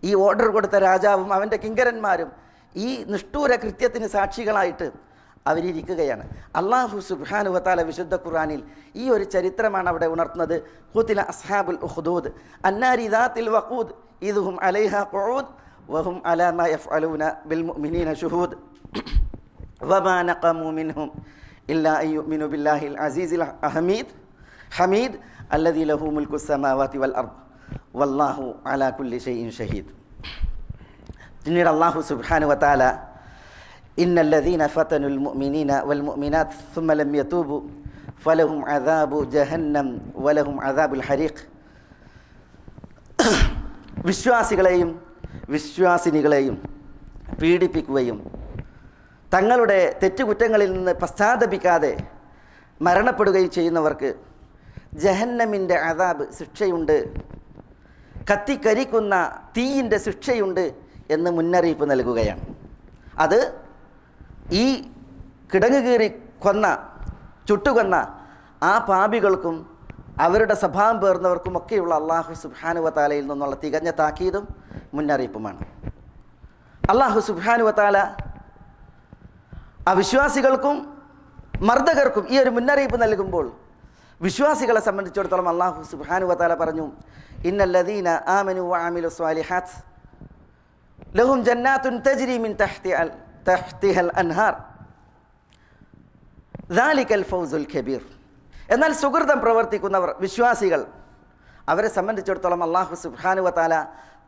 ഈ ഓർഡർ കൊടുത്ത രാജാവും അവൻ്റെ കിങ്കരന്മാരും ഈ നിഷ്ഠൂര കൃത്യത്തിന് സാക്ഷികളായിട്ട് അവരിയ്ക്കുകയാണ്. അല്ലാഹു സുബ്ഹാനഹു വ തആല വിശുദ്ധ ഖുർആനിൽ ഈ ഒരു ചരിത്രമാണ് അവിടെ ഉണർത്തുന്നത്. ഖുതില അസ്ഹാബുൽ ഉഖ്ദൂദ് അന്നാരി ദാത്തിൽ വഖൂദ് ഇദ്ഹും അലൈഹാ ഖുഊദ് വഹും അലാ മാ യഫ്അലൂന ബിൽ മുഅ്മിനീന ശുഹൂദ് വമാ നഖമു മിൻഹും ഇല്ലാ അൻ യുഅ്മിനു ബില്ലാഹിൽ അസീസിൽ ഹമീദ് അല്ലദീ ലഹു മുൽക്കു സ്സമാവാതി വൽ അർദ് വല്ലാഹു അലാ കുല്ലി ഷൈഇൻ ഷഹീദ്. പിന്നീട് അല്ലാഹു സുബ്ഹാനഹു വ തആല ഇന്നല്ലദീന ഫതനുൽ മുഅ്മിനീന വൽ മുഅ്മിനാത്ത് സുമ്മ ലം യതൂബു ഫലഹും അദാബു ജഹന്നം വലഹും അദാബുൽ ഹരീഖ്, വിശ്വാസികളെയും വിശ്വാസിനികളെയും പീഡിപ്പിക്കുകയും തങ്ങളുടെ തെറ്റുകുറ്റങ്ങളിൽ നിന്ന് പശ്ചാത്തപിക്കാതെ മരണപ്പെടുകയും ചെയ്യുന്നവർക്ക് ജഹന്നമിൻ്റെ അദാബ്, ശിക്ഷയുണ്ട്, കത്തിക്കരിക്കുന്ന തീയിൻ്റെ ശിക്ഷയുണ്ട് എന്ന് മുന്നറിയിപ്പ് നൽകുകയാണ്. അത് ഈ കിടങ്ങ് കീറി ചുട്ടുകൊന്ന ആ പാപികൾക്കും അവരുടെ സ്വഭാവം പേർന്നവർക്കുമൊക്കെയുള്ള അല്ലാഹു സുബ്ഹാനഹു വ തആലയിൽ നിന്നുള്ള തികഞ്ഞ താക്കീതും മുന്നറിയിപ്പുമാണ്. അല്ലാഹു സുബ്ഹാനഹു വ തആല അവിശ്വാസികൾക്കും മർദ്ദകർക്കും ഈ ഒരു മുന്നറിയിപ്പ് നൽകുമ്പോൾ വിശ്വാസികളെ സംബന്ധിച്ചിടത്തോളം അല്ലാഹു സുബ്ഹാനഹു വ തആല പറഞ്ഞു, ഇന്നല്ലദീന ആമനു വഅമിലു സ്വാലിഹാത്ത് ലഹും ജന്നാത്തുൻ തജ്രി മിൻ തഹ്തിഹൽ അൻഹാർ ദാലികൽ ഫൗസുൽ കബീർ. എന്നാൽ സുഹൃതം പ്രവർത്തിക്കുന്നവർ, വിശ്വാസികൾ, അവരെ സംബന്ധിച്ചിടത്തോളം അല്ലാഹു സുബ്ഹാനഹു വ തആല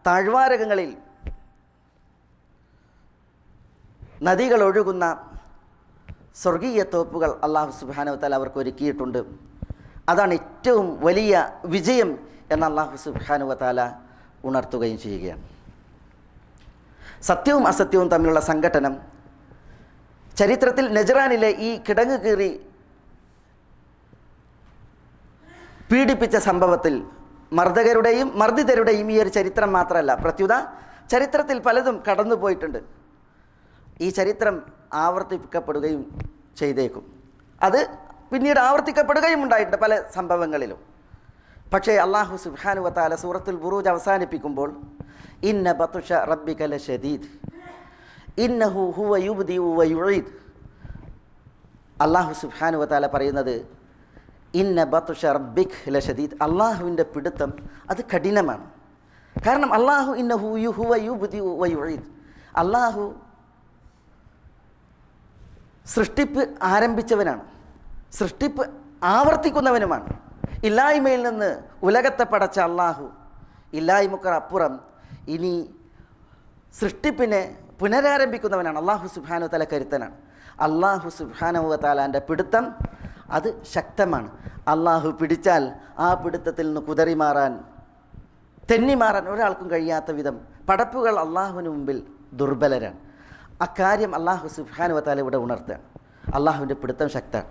താഴ്വാരകങ്ങളിൽ നദികൾ ഒഴുകുന്ന സ്വർഗീയ തോപ്പുകൾ അല്ലാഹു സുബ്ഹാനഹു വ തആല അവർക്ക് ഒരുക്കിയിട്ടുണ്ട്. അതാണ് ഏറ്റവും വലിയ വിജയം എന്ന് അല്ലാഹു സുബ്ഹാനഹു വ തആല ഉണർത്തുകയും ചെയ്യുകയാണ്. സത്യവും അസത്യവും തമ്മിലുള്ള സംഘട്ടനം ചരിത്രത്തിൽ നജ്റാനിലെ ഈ കിടങ്ങ് കീറി പീഡിപ്പിച്ച സംഭവത്തിൽ മർദ്ദകരുടെയും മർദ്ദിതരുടെയും ഈ ഒരു ചരിത്രം മാത്രമല്ല, പ്രത്യുത ചരിത്രത്തിൽ പലതും കടന്നുപോയിട്ടുണ്ട്. ഈ ചരിത്രം ആവർത്തിക്കപ്പെടുകയും ചെയ്തേക്കും. അത് പിന്നീട് ആവർത്തിക്കപ്പെടുകയും ഉണ്ടായിട്ടുണ്ട് പല സംഭവങ്ങളിലും. പക്ഷേ അല്ലാഹു സുബ്ഹാനഹു വ തആല സൂറത്തുൽ ബുറൂജ് അവസാനിപ്പിക്കുമ്പോൾ ഇന്ന ബത്ഷ റബ്ബിക ലശദീദ് ഇന്നഹു ഹുവ യുബ്ദിഉ വ യുഈദ്, അല്ലാഹു സുബ്ഹാനഹു വ തആല പറയുന്നത് ഇന്ന ബത്ഷ റബ്ബിക ലശദീദ്, അള്ളാഹുവിൻ്റെ പിടുത്തം അത് കഠിനമാണ്. കാരണം അല്ലാഹു ഇന്നഹു ഹുവ യുബ്ദിഉ വ യുഈദ്, അല്ലാഹു സൃഷ്ടിപ്പ് ആരംഭിച്ചവനാണ്, സൃഷ്ടിപ്പ് ആവർത്തിക്കുന്നവനുമാണ്. ഇല്ലായ്മയിൽ നിന്ന് ഉലകത്തെ പടച്ച അല്ലാഹു ഇല്ലായ്മക്കപ്പുറം ഇനി സൃഷ്ടിപ്പിനെ പുനരാരംഭിക്കുന്നവനാണ്. അല്ലാഹു സുബ്ഹാനഹു വ തആല കരുത്തനാണ്. അല്ലാഹു സുബ്ഹാനഹു വ തആലാൻ്റെ പിടുത്തം അത് ശക്തമാണ്. അല്ലാഹു പിടിച്ചാൽ ആ പിടുത്തത്തിൽ നിന്ന് കുതറിമാറാൻ, തെന്നിമാറാൻ ഒരാൾക്കും കഴിയാത്ത വിധം പടപ്പുകൾ അള്ളാഹുവിന് മുമ്പിൽ ദുർബലരാണ്. അക്കാര്യം അല്ലാഹു സുബ്ഹാനഹു വ തആല ഇവിടെ ഉണർത്തുകയാണ്. അള്ളാഹുവിൻ്റെ പിടുത്തം ശക്തമാണ്,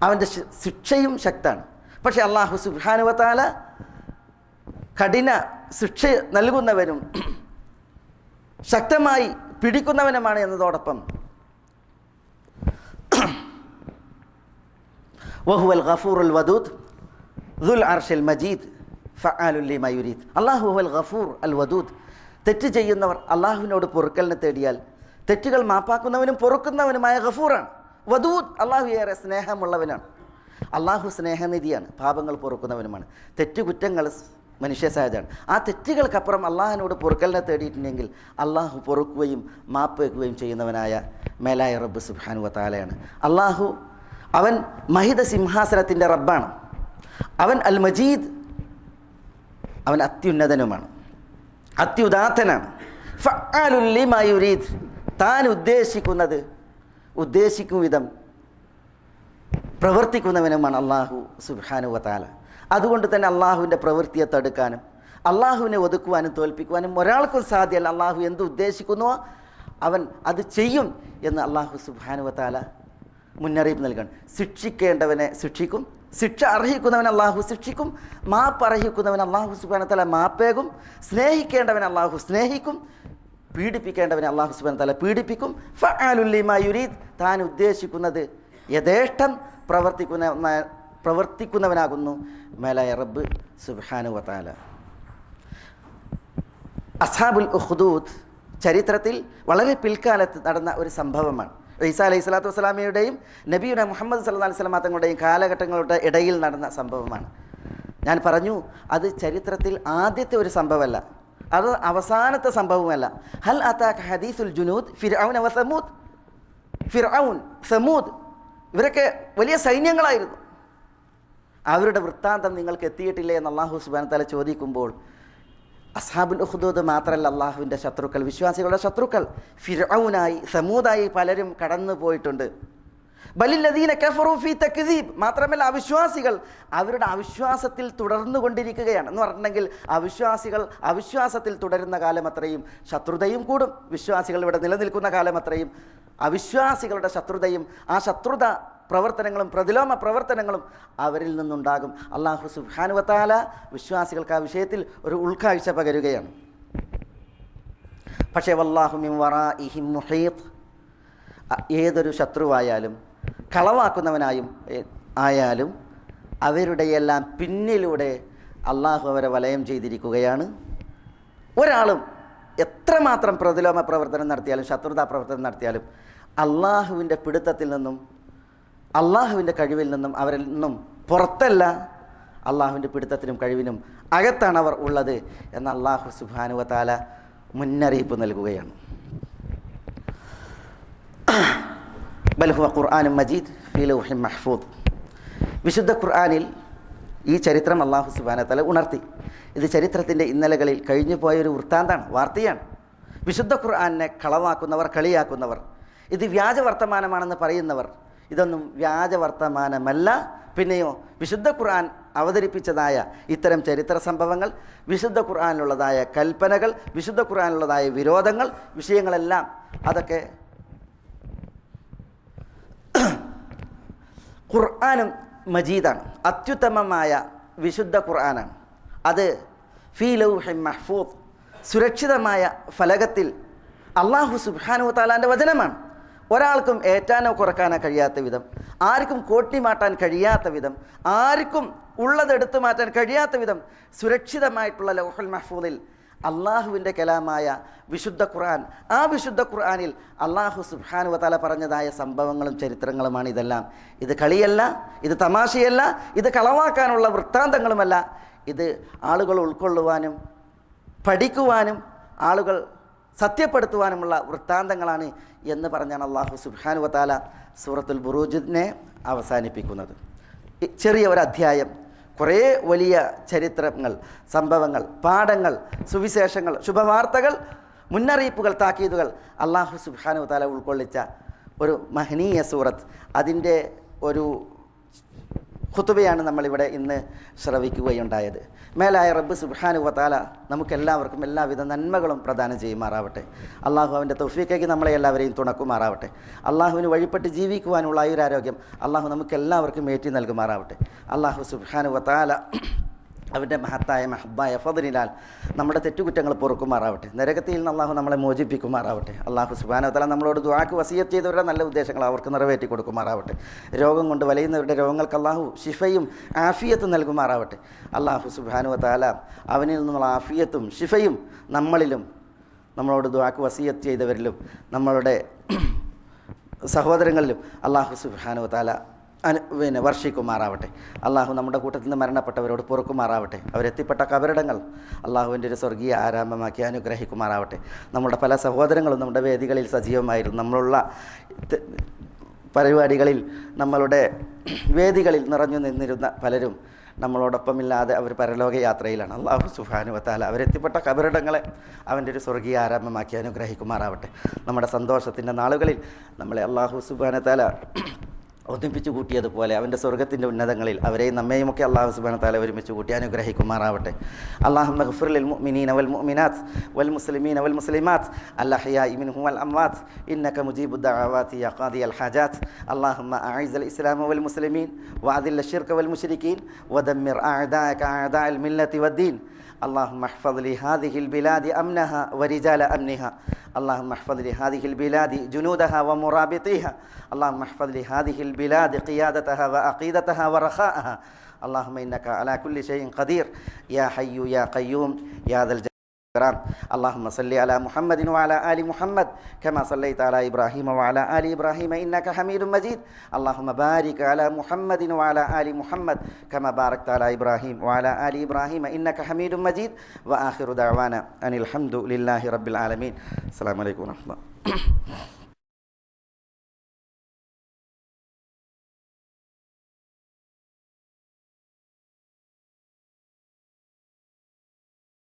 അവൻ്റെ ശിക്ഷയും ശക്തമാണ്. പക്ഷേ അള്ളാഹു സുബ്ഹാനഹു വ തആല കഠിന ശിക്ഷ നൽകുന്നവനും ശക്തമായി പിടിക്കുന്നവനുമാണ് എന്നതോടൊപ്പം വഹുവൽ ഗഫൂറുൽ വദൂദ് ദുൽ അർശിൽ മജീദ് ഫഅലുൽ ലിമാ യുരീദ്. അല്ലാഹു ഹുവൽ ഗഫൂർ അൽ വദൂദ്. തെറ്റ് ചെയ്യുന്നവർ അള്ളാഹുവിനോട് പൊറുക്കലിനെ തേടിയാൽ തെറ്റുകൾ മാപ്പാക്കുന്നവനും പൊറുക്കുന്നവനുമായ ഗഫൂറാണ്. വദൂദ്, അള്ളാഹു ഏറെ സ്നേഹമുള്ളവനാണ്. അള്ളാഹു സ്നേഹനിധിയാണ്, പാപങ്ങൾ പൊറുക്കുന്നവനുമാണ്. തെറ്റുകുറ്റങ്ങൾ മനുഷ്യ സഹജമാണ്. ആ തെറ്റുകൾക്കപ്പുറം അള്ളാഹിനോട് പൊറുക്കലിനെ തേടിയിട്ടുണ്ടെങ്കിൽ അള്ളാഹു പൊറുക്കുകയും മാപ്പ് വയ്ക്കുകയും ചെയ്യുന്നവനായ മേലായ റബ്ബ് സുബ്ഹാനഹു വ തആലയാണ്. അള്ളാഹു അവൻ മഹിത സിംഹാസനത്തിൻ്റെ റബ്ബാണ്. അവൻ അൽ മജീദ്, അവൻ അത്യുന്നതനുമാണ്, അത്യുദാത്തനാണ്. ഫഅലുൽ ലിമാ യുരീദ്, താൻ ഉദ്ദേശിക്കും വിധം പ്രവർത്തിക്കുന്നവനുമാണ് അള്ളാഹു സുബ്ഹാനഹു വ തആല. അതുകൊണ്ട് തന്നെ അള്ളാഹുവിൻ്റെ പ്രവൃത്തിയെ തടുക്കാനും അള്ളാഹുവിനെ ഒതുക്കുവാനും തോൽപ്പിക്കുവാനും ഒരാൾക്കും സാധ്യമല്ല. അള്ളാഹു എന്ത് ഉദ്ദേശിക്കുന്നുവോ അവൻ അത് ചെയ്യും എന്ന് അള്ളാഹു സുബ്ഹാനഹു വ തആല മുന്നറിയിപ്പ് നൽകണം. ശിക്ഷിക്കേണ്ടവനെ ശിക്ഷിക്കും, ശിക്ഷ അർഹിക്കുന്നവൻ അള്ളാഹു ശിക്ഷിക്കും, മാപ്പ് അർഹിക്കുന്നവൻ അള്ളാഹു സുബ്ഹാനഹു വ തആല മാപ്പേകും, സ്നേഹിക്കേണ്ടവൻ അള്ളാഹു സ്നേഹിക്കും, പീഡിപ്പിക്കേണ്ടവനെ അള്ളാഹു സുബ്ഹാനഹു വ തആല പീഡിപ്പിക്കും. ഫഅലുൽ ലിമാ യുരീദ്, താൻ ഉദ്ദേശിക്കുന്നത് യഥേഷ്ടം പ്രവർത്തിക്കുന്നവനാകുന്നു മേലായ റബ്ബ് സുബ്ഹാനഹു വ തആല. അസ്ഹാബുൽ ഉഖ്ദൂദ് ചരിത്രത്തിൽ വളരെ പിൽക്കാലത്ത് നടന്ന ഒരു സംഭവമാണ്. ഈസാ അലൈഹി സ്വലാത്തു വസ്സലാമയുടെയും നബിയുടെ മുഹമ്മദ് സല്ലല്ലാഹു അലൈഹി വസല്ലം തങ്ങളുടെയും കാലഘട്ടങ്ങളുടെ ഇടയിൽ നടന്ന സംഭവമാണ്. ഞാൻ പറഞ്ഞു, അത് ചരിത്രത്തിൽ ആദ്യത്തെ ഒരു സംഭവമല്ല, അത് അവസാനത്തെ സംഭവമല്ല. ഹൽ അതാക ഹദീസുൽ ജുനൂദ് ഫിർഔന വ സമൂദ്. ഫിർഔൻ, സമൂദ് ഇവരൊക്കെ വലിയ സൈന്യങ്ങളായിരുന്നു. അവരുടെ വൃത്താന്തം നിങ്ങൾക്ക് എത്തിയിട്ടില്ലേ എന്ന് അല്ലാഹു സുബ്ഹാനഹു വ തആല ചോദിക്കുമ്പോൾ അസ്ഹാബുൽ ഉഖ്ദൂദ് മാത്രമല്ല അള്ളാഹുവിൻ്റെ ശത്രുക്കൾ, വിശ്വാസികളുടെ ശത്രുക്കൾ ഫിർഔനായി സമൂദായി പലരും കടന്നു പോയിട്ടുണ്ട്. ബലില്ലദീന കഫറു ഫീ തക്ദീബ്, മാത്രമല്ല അവിശ്വാസികൾ അവരുടെ അവിശ്വാസത്തിൽ തുടർന്നു കൊണ്ടിരിക്കുകയാണ്. എന്ന് പറഞ്ഞിട്ടുണ്ടെങ്കിൽ അവിശ്വാസത്തിൽ തുടരുന്ന കാലം അത്രയും ശത്രുതയും കൂടും. വിശ്വാസികൾ ഇവിടെ നിലനിൽക്കുന്ന കാലം അത്രയും അവിശ്വാസികളുടെ ശത്രുതയും ആ ശത്രുത പ്രവർത്തനങ്ങളും പ്രതിലോമ പ്രവർത്തനങ്ങളും അവരിൽ നിന്നുണ്ടാകും. അല്ലാഹു സുബ്ഹാനഹു വ തആല വിശ്വാസികൾക്ക് ആ വിഷയത്തിൽ ഒരു ഉൾക്കാഴ്ച പകരുകയാണ്. പക്ഷേ വല്ലാഹു മിൻ വറാഇഹിം മുഹീത്ത്, ഏതൊരു ശത്രുവായാലും കളവാക്കുന്നവനായും ആയാലും അവരുടെയെല്ലാം പിന്നിലൂടെ അള്ളാഹു അവരെ വലയം ചെയ്തിരിക്കുകയാണ്. ഒരാളും എത്രമാത്രം പ്രതിലോമ പ്രവർത്തനം നടത്തിയാലും ശത്രുതാ പ്രവർത്തനം നടത്തിയാലും അള്ളാഹുവിൻ്റെ പിടുത്തത്തിൽ നിന്നും അള്ളാഹുവിൻ്റെ കഴിവിൽ നിന്നും അവരിൽ നിന്നും പുറത്തല്ല, അള്ളാഹുവിൻ്റെ പിടുത്തത്തിനും കഴിവിനും അകത്താണ് അവർ ഉള്ളത് എന്ന് അള്ളാഹു സുബ്ഹാനഹു വ തആല മുന്നറിയിപ്പ് നൽകുകയാണ്. ബൽ ഹുവ ഖുർആനുൻ മജീദ് ഫീ ലൗഹിൻ മഹ്ഫൂദ്. വിശുദ്ധ ഖുർആനിൽ ഈ ചരിത്രം അള്ളാഹു സുബ്ഹാനഹു വ തആല ഉണർത്തി. ഇത് ചരിത്രത്തിൻ്റെ ഇന്നലകളിൽ കഴിഞ്ഞു പോയൊരു വൃത്താന്താണ്, വാർത്തയാണ്. വിശുദ്ധ ഖുർആനിനെ കളവാക്കുന്നവർ, കളിയാക്കുന്നവർ, ഇത് വ്യാജ വർത്തമാനമാണെന്ന് പറയുന്നവർ, ഇതൊന്നും വ്യാജ വർത്തമാനമല്ല. പിന്നെയോ വിശുദ്ധ ഖുർആൻ അവതരിപ്പിച്ചതായ ഇത്തരം ചരിത്ര സംഭവങ്ങൾ, വിശുദ്ധ ഖുർആനിലുള്ളതായ കൽപ്പനകൾ, വിശുദ്ധ ഖുർആനിലുള്ളതായ വിരോധങ്ങൾ, വിഷയങ്ങളെല്ലാം അതൊക്കെ ഖുർആനും മജീദാണ്, അത്യുത്തമമായ വിശുദ്ധ ഖുർആനാണ്. അത് ഫീ ലൗഹിൻ മഹ്ഫൂദ്, സുരക്ഷിതമായ ഫലകത്തിൽ അല്ലാഹു സുബ്ഹാനഹു വ തആലാൻ്റെ വചനമാണ്. ഒരാൾക്കും ഏറ്റാനോ കുറക്കാനോ കഴിയാത്ത വിധം, ആർക്കും കോട്ടി മാറ്റാൻ കഴിയാത്ത വിധം, ആർക്കും ഉള്ളതെടുത്തു മാറ്റാൻ കഴിയാത്ത വിധം സുരക്ഷിതമായിട്ടുള്ള ലൗഹുൽ മഹ്ഫൂദിൽ അള്ളാഹുവിൻ്റെ കലാമായ വിശുദ്ധ ഖുർആൻ, ആ വിശുദ്ധ ഖുർആനിൽ അള്ളാഹു സുബ്ഹാനഹു വ തആല പറഞ്ഞതായ സംഭവങ്ങളും ചരിത്രങ്ങളുമാണ് ഇതെല്ലാം. ഇത് കളിയല്ല, ഇത് തമാശയല്ല, ഇത് കളവാക്കാനുള്ള വൃത്താന്തങ്ങളുമല്ല. ഇത് ആളുകൾ ഉൾക്കൊള്ളുവാനും പഠിക്കുവാനും ആളുകൾ സത്യപ്പെടുത്തുവാനുമുള്ള വൃത്താന്തങ്ങളാണ് എന്ന് പറഞ്ഞാണ് അള്ളാഹു സുബ്ഹാനഹു വ തആല സൂറത്തുൽ ബുറൂജിനെ അവസാനിപ്പിക്കുന്നത്. ചെറിയ ഒരു അധ്യായം, കുറേ വലിയ ചരിത്രങ്ങൾ, സംഭവങ്ങൾ, പാഠങ്ങൾ, സുവിശേഷങ്ങൾ, ശുഭവാർത്തകൾ, മുന്നറിയിപ്പുകൾ, താക്കീതുകൾ അള്ളാഹു സുബ്ഹാനഹു വ തആല ഉൾക്കൊള്ളിച്ച ഒരു മഹനീയ സൂറത്ത്. അതിൻ്റെ ഒരു ഖുതുബയാണ് നമ്മളിവിടെ ഇന്ന് ശ്രവിക്കുകയുണ്ടായത്. മേലായ റബ്ബ് സുബ്ഹാനഹു വ തആല നമുക്കെല്ലാവർക്കും എല്ലാവിധ നന്മകളും പ്രദാനം ചെയ്യുമാറാവട്ടെ. അള്ളാഹു അവൻ്റെ തൗഫീഖേക്ക് നമ്മളെ എല്ലാവരെയും തുണക്കുമാറാവട്ടെ. അള്ളാഹുവിന് വഴിപ്പെട്ട് ജീവിക്കുവാനുള്ള ആയുരാരോഗ്യം അള്ളാഹു നമുക്കെല്ലാവർക്കും ഏറ്റി നൽകുമാറാവട്ടെ. അള്ളാഹു സുബ്ഹാനഹു വ തആല അവൻ്റെ മഹത്തായ മഹബായ ഫദ്ലിനാൽ നമ്മുടെ തെറ്റുകുറ്റങ്ങൾ പൊറുക്കുമാറാവട്ടെ. നരകത്തിൽ നിന്ന് അള്ളാഹു നമ്മളെ മോചിപ്പിക്കുമാറാവട്ടെ. അള്ളാഹു സുബ്ഹാനഹു വ തആല നമ്മളോട് ദുആക്ക് വസിയത്ത് ചെയ്തവരുടെ നല്ല ഉദ്ദേശങ്ങൾ അവർക്ക് നിറവേറ്റി കൊടുക്കുമാറാവട്ടെ. രോഗം കൊണ്ട് വലയുന്നവരുടെ രോഗങ്ങൾക്ക് അള്ളാഹു ശിഫയും ആഫിയത്തും നൽകുമാറാവട്ടെ. അള്ളാഹു സുബ്ഹാനഹു വ തആല അവനിൽ നിന്നുള്ള ആഫിയത്തും ശിഫയും നമ്മളിലും നമ്മളോട് ദുആക്ക് വസിയത്ത് ചെയ്തവരിലും നമ്മളുടെ സഹോദരങ്ങളിലും അള്ളാഹു സുബ്ഹാനഹു വ തആല വർഷിക്കുമാറാവട്ടെ. അള്ളാഹു നമ്മുടെ കൂട്ടത്തിൽ നിന്ന് മരണപ്പെട്ടവരോട് പൊറുക്കുമാറാവട്ടെ. അവരെത്തിപ്പെട്ട കബറിടങ്ങൾ അള്ളാഹുവിൻ്റെ ഒരു സ്വർഗീയ ആരാമമാക്കി അനുഗ്രഹിക്കുമാറാവട്ടെ. നമ്മുടെ പല സഹോദരങ്ങളും നമ്മുടെ വേദികളിൽ സജീവമായിരുന്നു. നമ്മളുള്ള പരിപാടികളിൽ നമ്മളുടെ വേദികളിൽ നിറഞ്ഞു നിന്നിരുന്ന പലരും നമ്മളോടൊപ്പമില്ലാതെ അവർ പരലോക യാത്രയിലാണ്. അള്ളാഹു സുബ്ഹാനഹു വ തആല അവരെത്തിപ്പെട്ട കബറിടങ്ങളെ അവൻ്റെ ഒരു സ്വർഗീയ ആരാമമാക്കി അനുഗ്രഹിക്കുമാറാവട്ടെ. നമ്മുടെ സന്തോഷത്തിൻ്റെ നാളുകളിൽ നമ്മളെ അള്ളാഹു സുബ്ഹാനഹു വ തആല ഒന്നിപ്പിച്ചു കൂട്ടിയതുപോലെ അവൻ്റെ സ്വർഗ്ഗത്തിൻ്റെ ഉന്നതങ്ങളിൽ അവരെയും നമ്മയുമൊക്കെ അള്ളാഹു സുബ്ഹാനഹു വ തആല ഒരുമിച്ച് കൂട്ടി അനുഗ്രഹിക്കുമാറാവട്ടെ. അല്ലാഹുമ്മ ഗ്ഫിർ ലിൽ മുഅ്മിനീന വൽ മുഅ്മിനാത്ത് വൽ മുസ്ലിമീന വൽ മുസ്ലിമാത്ത് അൽ അഹ്യാഇ മിൻഹും വൽ അംവാത്ത് ഇന്നക മുജീബു ദഅവാതി യാ ഖാദിയൽ ഹാജാത്ത്. അല്ലാഹുമ്മ അഇസ്സൽ ഇസ്ലാമ വൽ മുസ്ലിമീൻ വഅദില്ല ശിർക വൽ മുശ്രികീൻ വദമ്മിർ അഅദാഅക അഅദാഅൽ മില്ലത്തി വദ്ദീൻ. اللهم احفظ لهذه البلاد أمنها ورجال أمنها. اللهم احفظ لهذه البلاد جنودها ومرابطيها. اللهم احفظ لهذه البلاد قيادتها وعقيدتها ورخاءها. اللهم إنك على كل شيء قدير يا حي يا قيوم يا ذا الجلال. اللهم صل على محمد وعلى آل محمد كما صليت على إبراهيم وعلى آل إبراهيم إنك حميد مجيد. اللهم بارك على محمد وعلى آل محمد كما باركت على إبراهيم وعلى آل إبراهيم إنك حميد مجيد. وآخر دعوانا أن الحمد لله رب العالمين. السلام عليكم ورحمة الله.